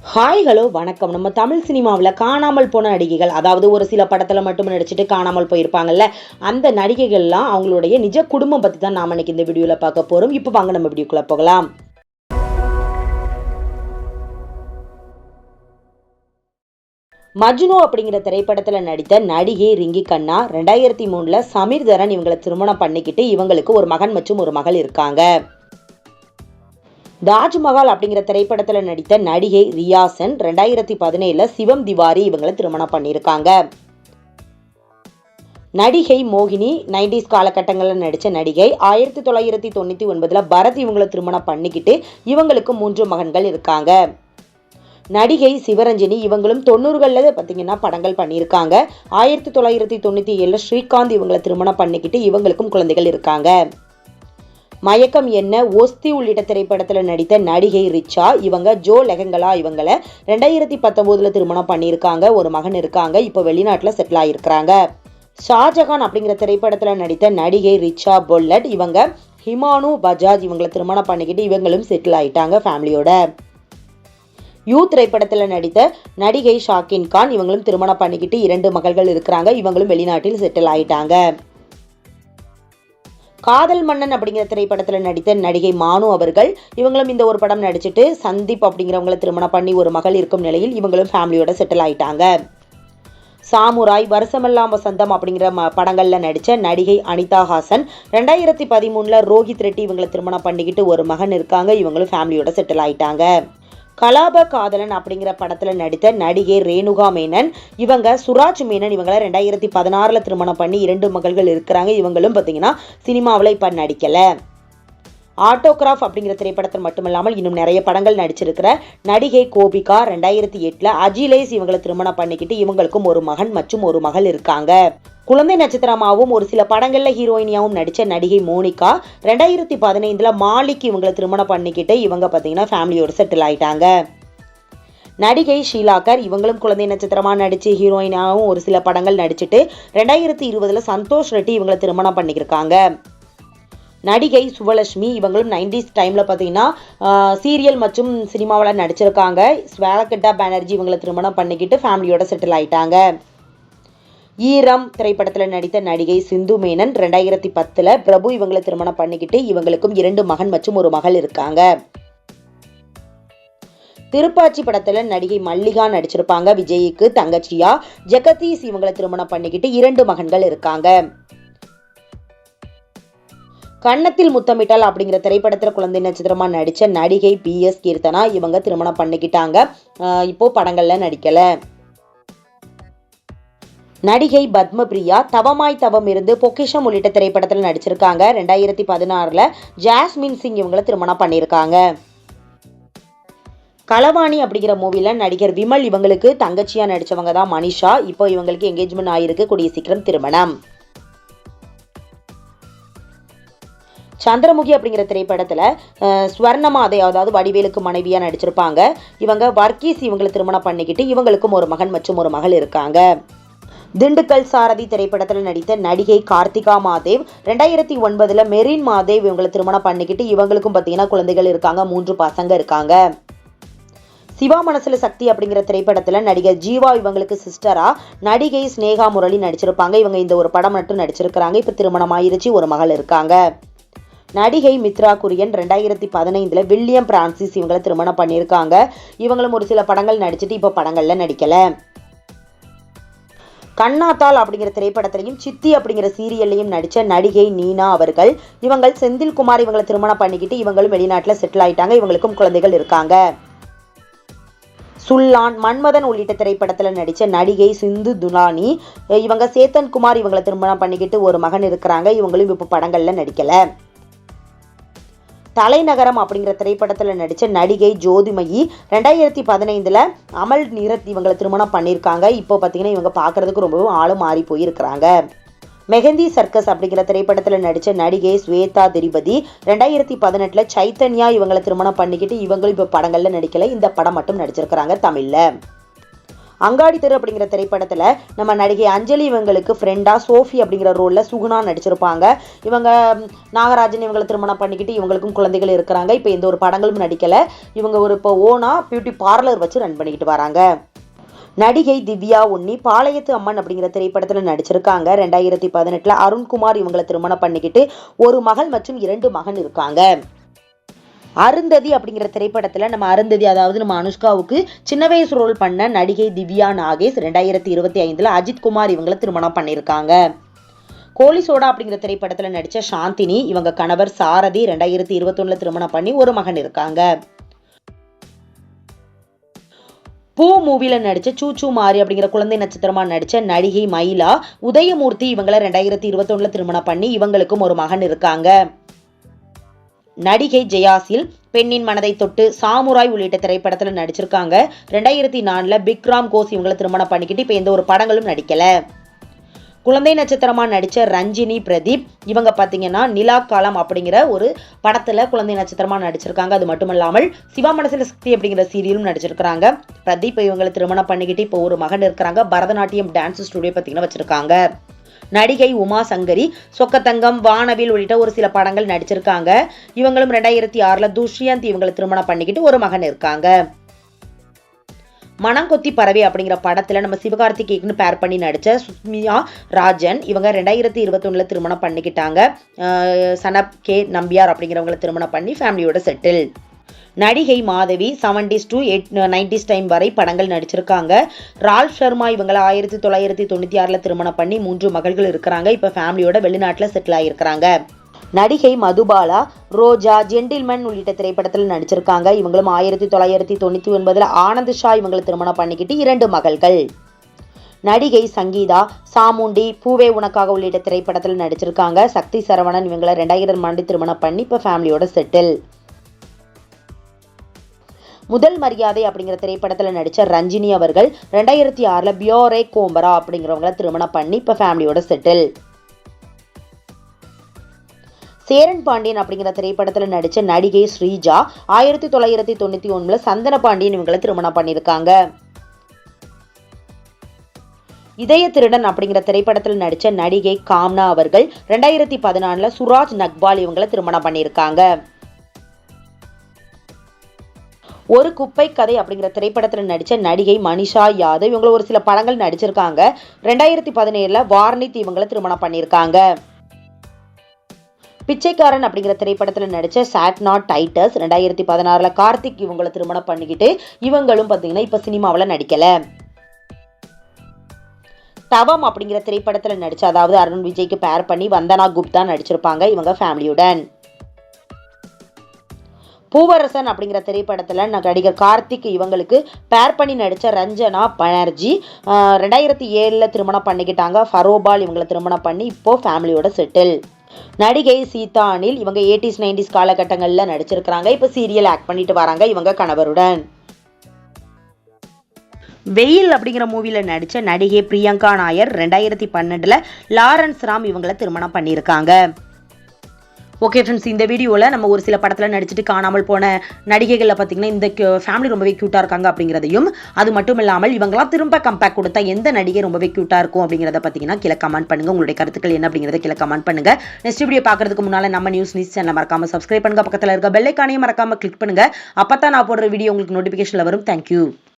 Hi hello வணக்கம். நம்ம தமிழ் சினிமாவில் காணாமல் போன நடிகைகள், அதாவது ஒரு சில படத்தில் மட்டும் நடிச்சுட்டு காணாமல் போயிருப்பாங்கல்ல, அந்த நடிகைகள்லாம் அவங்களுடைய நிஜ குடும்பம் பற்றி தான் நாம் இன்னைக்கு இந்த வீடியோவில் பார்க்க போகிறோம். இப்போ வாங்க நம்ம வீடியோக்குள்ளே போகலாம். மஜ்னு அப்படிங்கிற திரைப்படத்தில் நடித்த நடிகை ரிங்கி கண்ணா 2003 சமீர் தரன் இவங்களை திருமணம் பண்ணிக்கிட்டு இவங்களுக்கு ஒரு மகன் மற்றும் ஒரு மகள் இருக்காங்க. தாஜ்மஹால் அப்படிங்கிற திரைப்படத்தில் நடித்த நடிகை ரியாசன் 2017 சிவம் திவாரி இவங்களை திருமணம் பண்ணியிருக்காங்க. நடிகை மோகினி 90s காலகட்டங்களில் நடித்த நடிகை 1999 பரத் இவங்களை திருமணம் பண்ணிக்கிட்டு இவங்களுக்கு 3 மகன்கள் இருக்காங்க. நடிகை சிவரஞ்சனி இவங்களும் 90களில் பார்த்தீங்கன்னா படங்கள் பண்ணியிருக்காங்க. 1997 ஸ்ரீகாந்த் இவங்களை திருமணம் பண்ணிக்கிட்டு இவங்களுக்கும் குழந்தைகள் இருக்காங்க. மயக்கம் என்ன, ஒஸ்தி உள்ளிட்ட திரைப்படத்தில் நடித்த நடிகை ரிச்சா இவங்க ஜோ லெஹங்கலா இவங்களை 2019 திருமணம் பண்ணியிருக்காங்க. ஒரு மகன் இருக்காங்க. இப்போ வெளிநாட்டில் செட்டில் ஆகியிருக்கிறாங்க. ஷாஜகான் அப்படிங்கிற திரைப்படத்தில் நடித்த நடிகை ரிச்சா பொல்லட் இவங்க ஹிமானு பஜாஜ் இவங்களை திருமணம் பண்ணிக்கிட்டு இவங்களும் செட்டில் ஆகிட்டாங்க ஃபேமிலியோட. யூ திரைப்படத்தில் நடித்த நடிகை ஷாக்கின் கான் இவங்களும் திருமணம் பண்ணிக்கிட்டு 2 மகள்கள் இருக்கிறாங்க. இவங்களும் வெளிநாட்டில் செட்டில் ஆகிட்டாங்க. காதல் மன்னன் அப்படிங்கிற திரைப்படத்தில் நடித்த நடிகை மானு அவர்கள் இவங்களும் இந்த ஒரு படம் நடிச்சுட்டு சந்தீப் அப்படிங்கிறவங்களை திருமணம் பண்ணி ஒரு மகள் இருக்கும் நிலையில் இவங்களும் ஃபேமிலியோட செட்டில் ஆயிட்டாங்க. சாமுராய், வருஷமெல்லாம் வசந்தம் அப்படிங்கிற படங்களில் நடித்த நடிகை அனிதா ஹாசன் 2013 ரோஹித் ரெட்டி இவங்களை திருமணம் பண்ணிக்கிட்டு ஒரு மகன் இருக்காங்க. இவங்களும் ஃபேமிலியோட செட்டில் ஆயிட்டாங்க. கலாப காதலன் அப்படிங்கிற படத்தில் நடித்த நடிகை ரேணுகா மேனன் இவங்க சுராஜ் மேனன் இவங்களை 2016 திருமணம் பண்ணி 2 மகள்கள் இருக்கிறாங்க. இவங்களும் பார்த்தீங்கன்னா சினிமாவில் இப்போ நடிக்கலை. ஆட்டோகிராஃப் அப்படிங்கிற திரைப்படத்தில் மட்டுமில்லாமல் இன்னும் நிறைய படங்கள் நடிச்சிருக்கிற நடிகை கோபிகா 2008 அஜிலேஸ் இவங்களை திருமணம் பண்ணிக்கிட்டு இவங்களுக்கும் ஒரு மகன் மற்றும் ஒரு மகள் இருக்காங்க. குழந்தை நட்சத்திரமாகவும் ஒரு சில படங்களில் ஹீரோயினியாகவும் நடித்த நடிகை மோனிகா 2015 மாலிக் இவங்களை திருமணம் பண்ணிக்கிட்டு இவங்க பார்த்தீங்கன்னா ஃபேமிலியோடு செட்டில் ஆயிட்டாங்க. நடிகை ஷீலாக்கர் இவங்களும் குழந்தை நட்சத்திரமாக நடித்து ஹீரோயினாகவும் ஒரு சில படங்கள் நடிச்சுட்டு 2020 சந்தோஷ் ரெட்டி இவங்களை திருமணம் பண்ணிக்கிருக்காங்க. நடிகை சுவலட்சுமி இவங்களும் 90s டைமில் பார்த்தீங்கன்னா சீரியல் மற்றும் சினிமாவில் நடிச்சிருக்காங்க. ஸ்வேலகட்டா பானர்ஜி இவங்களை திருமணம் பண்ணிக்கிட்டு ஃபேமிலியோட செட்டில் ஆயிட்டாங்க. ஈரம் திரைப்படத்தில் நடித்த நடிகை சிந்து மேனன் 2010 பிரபு இவங்களை திருமணம் பண்ணிக்கிட்டு இவங்களுக்கும் 2 மகன் மற்றும் ஒரு மகள் இருக்காங்க. திருப்பாச்சி படத்தில் நடிகை மல்லிகா நடிச்சிருப்பாங்க. விஜய்க்கு தங்கச்சியா. ஜெகதீஷ் இவங்களை திருமணம் பண்ணிக்கிட்டு 2 மகன்கள் இருக்காங்க. கன்னத்தில் முத்தமிட்டால் அப்படிங்கிற திரைப்படத்தில் குழந்தை நட்சத்திரமாக நடித்த நடிகை PS கீர்த்தனா இவங்க திருமணம் பண்ணிக்கிட்டாங்க. இப்போ படங்கள்ல நடிக்கலை. நடிகை பத்மபிரியா தவமாய் தவம் இருந்து பொக்கிஷம் உள்ளிட்ட திரைப்படத்தில் நடிச்சிருக்காங்க. 2016 ஜாஸ்மின் சிங் இவங்களை திருமணம் பண்ணியிருக்காங்க. களவாணி அப்படிங்கிற மூவியில் நடிகர் விமல் இவங்களுக்கு தங்கச்சியா நடிச்சவங்க தான் மனிஷா. இப்போ இவங்களுக்கு என்கேஜ்மெண்ட் ஆயிருக்கு. கூடிய சீக்கிரம் திருமணம். சந்திரமுகி அப்படிங்கிற திரைப்படத்தில் ஸ்வர்ணமாதை அதாவது வடிவேலுக்கு மனைவியாக நடிச்சிருப்பாங்க. இவங்க வர்கீஸ் இவங்களை திருமணம் பண்ணிக்கிட்டு இவங்களுக்கும் ஒரு மகன் மற்றும் ஒரு மகள் இருக்காங்க. திண்டுக்கல் சாரதி திரைப்படத்தில் நடித்த நடிகை கார்த்திகா மாதேவ் 2009 மெரின் மாதேவ் இவங்களை திருமணம் பண்ணிக்கிட்டு இவங்களுக்கும் பார்த்தீங்கன்னா குழந்தைகள் இருக்காங்க. 3 பசங்க இருக்காங்க. சிவா மனசுல சக்தி அப்படிங்கிற திரைப்படத்தில் நடிகர் ஜீவா இவங்களுக்கு சிஸ்டரா நடிகை ஸ்னேகா முரளி நடிச்சிருப்பாங்க. இவங்க இந்த ஒரு படம் மட்டும் நடிச்சிருக்கிறாங்க. இப்போ திருமணம் ஆயிருச்சு. ஒரு மகள் இருக்காங்க. நடிகை மித்ரா குரியன் 2015 வில்லியம் பிரான்சிஸ் இவங்களை திருமணம் பண்ணியிருக்காங்க. இவங்களும் ஒரு சில படங்கள் நடிச்சுட்டு இப்போ படங்கள்ல நடிக்கலை. கண்ணாத்தாள் அப்படிங்கிற திரைப்படத்திலையும் சித்தி அப்படிங்கிற சீரியல்லையும் நடித்த நடிகை நீனா அவர்கள் இவங்கள் செந்தில்குமார் இவங்களை திருமணம் பண்ணிக்கிட்டு இவங்களும் வெளிநாட்டில் செட்டில் ஆயிட்டாங்க. இவங்களுக்கும் குழந்தைகள் இருக்காங்க. சுல்லான், மன்மதன் உள்ளிட்ட திரைப்படத்தில் நடித்த நடிகை சிந்து துலானி இவங்க சேத்தன் குமார் இவங்களை திருமணம் பண்ணிக்கிட்டு ஒரு மகன் இருக்கிறாங்க. இவங்களும் இப்போ படங்கள்ல நடிக்கலை. தலைநகரம் அப்படிங்கிற திரைப்படத்தில் நடித்த நடிகை ஜோதிமயி 2015 அமல் நீரத் இவங்களை திருமணம் பண்ணியிருக்காங்க. இப்போ பார்த்தீங்கன்னா இவங்க பார்க்கறதுக்கு ரொம்பவும் ஆளும் மாறி போயிருக்கிறாங்க. மெஹந்தி சர்க்கஸ் அப்படிங்கிற திரைப்படத்தில் நடித்த நடிகை ஸ்வேதா திரிபதி 2018 சைத்தன்யா இவங்களை திருமணம் பண்ணிக்கிட்டு இவங்களும் இப்போ படங்களில் நடிக்கலை. இந்த படம் மட்டும் நடிச்சிருக்கிறாங்க தமிழில். அங்காடி தெரு அப்படிங்கிற திரைப்படத்தில் நம்ம நடிகை அஞ்சலி இவங்களுக்கு ஃப்ரெண்டா சோஃபி அப்படிங்கிற ரோலில் சுகுணா நடிச்சிருப்பாங்க. இவங்க நாகராஜன் இவங்களை திருமணம் பண்ணிக்கிட்டு இவங்களுக்கும் குழந்தைகள் இருக்கிறாங்க. இப்போ எந்த ஒரு படங்களும் நடிக்கலை. இவங்க ஒரு இப்போ ஓனா பியூட்டி பார்லர் வச்சு ரன் பண்ணிக்கிட்டு வராங்க. நடிகை திவ்யா உன்னி பாளையத்து அம்மன் அப்படிங்கிற திரைப்படத்தில் நடிச்சிருக்காங்க. 2018 அருண்குமார் இவங்களை திருமணம் பண்ணிக்கிட்டு ஒரு மகள் மற்றும் 2 மகன் இருக்காங்க. அருந்ததி அப்படிங்கிற திரைப்படத்தில் நம்ம அருந்ததி அதாவது நம்ம அனுஷ்காவுக்கு சின்ன வயசு ரோல் பண்ண நடிகை திவ்யா நாகேஷ் 2025 அஜித் குமார் இவங்களை திருமணம் பண்ணியிருக்காங்க. கோலி சோடா அப்படிங்கிற திரைப்படத்தில் நடித்த சாந்தினி இவங்க கணவர் சாரதி 2021 திருமணம் பண்ணி ஒரு மகன் இருக்காங்க. பூ மூவில நடிச்ச சூச்சு மாரி அப்படிங்கிற குழந்தை நட்சத்திரமா நடிச்ச நடிகை மயிலா உதயமூர்த்தி இவங்களை 2021 திருமணம் பண்ணி இவங்களுக்கும் ஒரு மகன் இருக்காங்க. நடிகை ஜெயாசில் பெண்ணின் மனதை தொட்டு சாமுராய் உள்ளிட்ட திரைப்படத்தில் நடிச்சிருக்காங்க. 2004 பிக்ராம் கோஸ் இவங்களை திருமணம் பண்ணிக்கிட்டு இப்போ எந்த ஒரு படங்களும் நடிக்கல. குழந்தை நட்சத்திரமா நடிச்ச ரஞ்சினி பிரதீப் இவங்க பார்த்தீங்கன்னா நிலா காலம் அப்படிங்கிற ஒரு படத்துல குழந்தை நட்சத்திரமா நடிச்சிருக்காங்க. அது மட்டும் இல்லாமல் சிவா மனசுல சக்தி அப்படிங்கிற சீரியலும் நடிச்சிருக்காங்க. பிரதீப் இவங்களை திருமணம் பண்ணிக்கிட்டு இப்போ ஒரு மகன் இருக்கிறாங்க. பரதநாட்டியம் டான்ஸ் ஸ்டுடியோ பார்த்தீங்கன்னா வச்சிருக்காங்க. நடிகை உமா சங்கரி சொக்கத்தங்கம் வானவில் உள்ளிட்ட ஒரு சில படங்கள் நடிச்சிருக்காங்க. இவங்களும் 2006 துஷ்யந்த் இவங்களை திருமணம் பண்ணிக்கிட்டு ஒரு மகன் இருக்காங்க. மனங்கொத்தி பறவை அப்படிங்கிற படத்துல நம்ம சிவகார்த்திகேயன் பேர் பண்ணி நடிச்ச சுஸ்மியா ராஜன் இவங்க 2021 திருமணம் பண்ணிக்கிட்டாங்க. சனப் கே நம்பியார் அப்படிங்கிறவங்களை திருமணம் பண்ணி ஃபேமிலியோட செட்டில். நடிகை Madhavi 70s to 90s time வரை படங்கள் நடிச்சிருக்காங்க. ரால்ஃப் சர்மா இவங்களை 1996 திருமணம் பண்ணி 3 மகள்கள் இருக்கிறாங்க. இப்போ ஃபேமிலியோட வெளிநாட்டில் செட்டில் ஆகியிருக்கிறாங்க. நடிகை மதுபாலா ரோஜா ஜென்டில்மேன் உள்ளிட்ட திரைப்படத்தில் நடிச்சிருக்காங்க. இவங்களும் 1999 ஆனந்த் ஷா இவங்களை திருமணம் பண்ணிக்கிட்டு 2 மகள்கள். நடிகை சங்கீதா சாமுண்டி பூவே உனக்காக உள்ளிட்ட திரைப்படத்தில் நடிச்சிருக்காங்க. சக்தி சரவணன் இவங்களை 2002 திருமணம் பண்ணி இப்போ ஃபேமிலியோட செட்டில். முதல் மரியாதை அப்படிங்கிற திரைப்படத்தில் நடித்த ரஞ்சினி அவர்கள் 2006 பியோரே கோம்பரா அப்படிங்கிறவங்களை திருமணம் பண்ணி இப்போ ஃபேமிலியோட செட்டில். சேரன் பாண்டியன் அப்படிங்கிற திரைப்படத்தில் நடித்த நடிகை ஸ்ரீஜா 1999 சந்தன பாண்டியன் இவங்களை திருமணம் பண்ணியிருக்காங்க. இதய திருடன் அப்படிங்கிற திரைப்படத்தில் நடித்த நடிகை காம்னா அவர்கள் 2014 சுராஜ் நக்பால் இவங்களை திருமணம் பண்ணியிருக்காங்க. ஒரு குப்பை கதை அப்படிங்கிற திரைப்படத்தில் நடித்த நடிகை மனிஷா யாதவ் இவங்களை ஒரு சில படங்கள் நடிச்சிருக்காங்க. 2017 வார்னித் இவங்களை திருமணம் பண்ணியிருக்காங்க. பிச்சைக்காரன் அப்படிங்கிற திரைப்படத்தில் நடித்த சாட்நாட் டைட்டஸ் 2016 கார்த்திக் இவங்களை திருமணம் பண்ணிக்கிட்டு இவங்களும் பார்த்தீங்கன்னா இப்போ சினிமாவில் நடிக்கல. தவம் அப்படிங்கிற திரைப்படத்தில் நடிச்ச அதாவது அருண் விஜய்க்கு பேர் பண்ணி வந்தனா குப்தா நடிச்சிருப்பாங்க இவங்க ஃபேமிலியுடன். பூவரசன் அப்படிங்கிற திரைப்படத்தில் நடிகர் கார்த்திக் இவங்களுக்கு பேர் பண்ணி நடித்த ரஞ்சனா பானர்ஜி 2007 திருமணம் பண்ணிக்கிட்டாங்க. ஃபரோபால் இவங்களை திருமணம் பண்ணி இப்போ ஃபேமிலியோட செட்டில். நடிகை சீதா அனில் இவங்க 80s 90s காலகட்டங்களில் நடிச்சிருக்கிறாங்க. இப்போ சீரியல் ஆக்ட் பண்ணிட்டு வராங்க இவங்க கணவருடன். வெயில் அப்படிங்கிற மூவில நடித்த நடிகை பிரியங்கா நாயர் 2012 லாரன்ஸ் ராம் இவங்களை திருமணம் பண்ணியிருக்காங்க. ஓகே ஃப்ரெண்ட்ஸ், இந்த வீடியோவில் நம்ம ஒரு சில படத்தில் நடிச்சுட்டு காணாமல் போன நடிகைகளில் பார்த்தீங்கன்னா இந்த ஃபேமிலி ரொம்பவே க்யூட்டாக இருக்காங்க அப்படிங்கிறதையும், அது மட்டும் இல்லாமல் இவங்களாம் திரும்ப கம்பேக் கொடுத்தா எந்த நடிகை ரொம்பவே க்யூட்டாக இருக்கும் அப்படிங்கிறத பார்த்தீங்கன்னா கீழே கமெண்ட் பண்ணுங்கள். உங்களுடைய கருத்துக்கள் என்ன அப்படிங்கிறத கீழே கமெண்ட் பண்ணுங்கள். நெக்ஸ்ட் வீடியோ பார்க்கறதுக்கு முன்னால் நம்ம நியூஸ் சேனலை மறக்காமல் சப்ஸ்கிரைப் பண்ணுங்கள். பக்கத்தில் இருக்க பெல் ஐகானையும் மறக்காமல் கிளிக் பண்ணுங்கள். அப்போ தான் நான் போடுற வீடியோ உங்களுக்கு நோட்டிஃபிகேஷனில் வரும். தேங்க்யூ.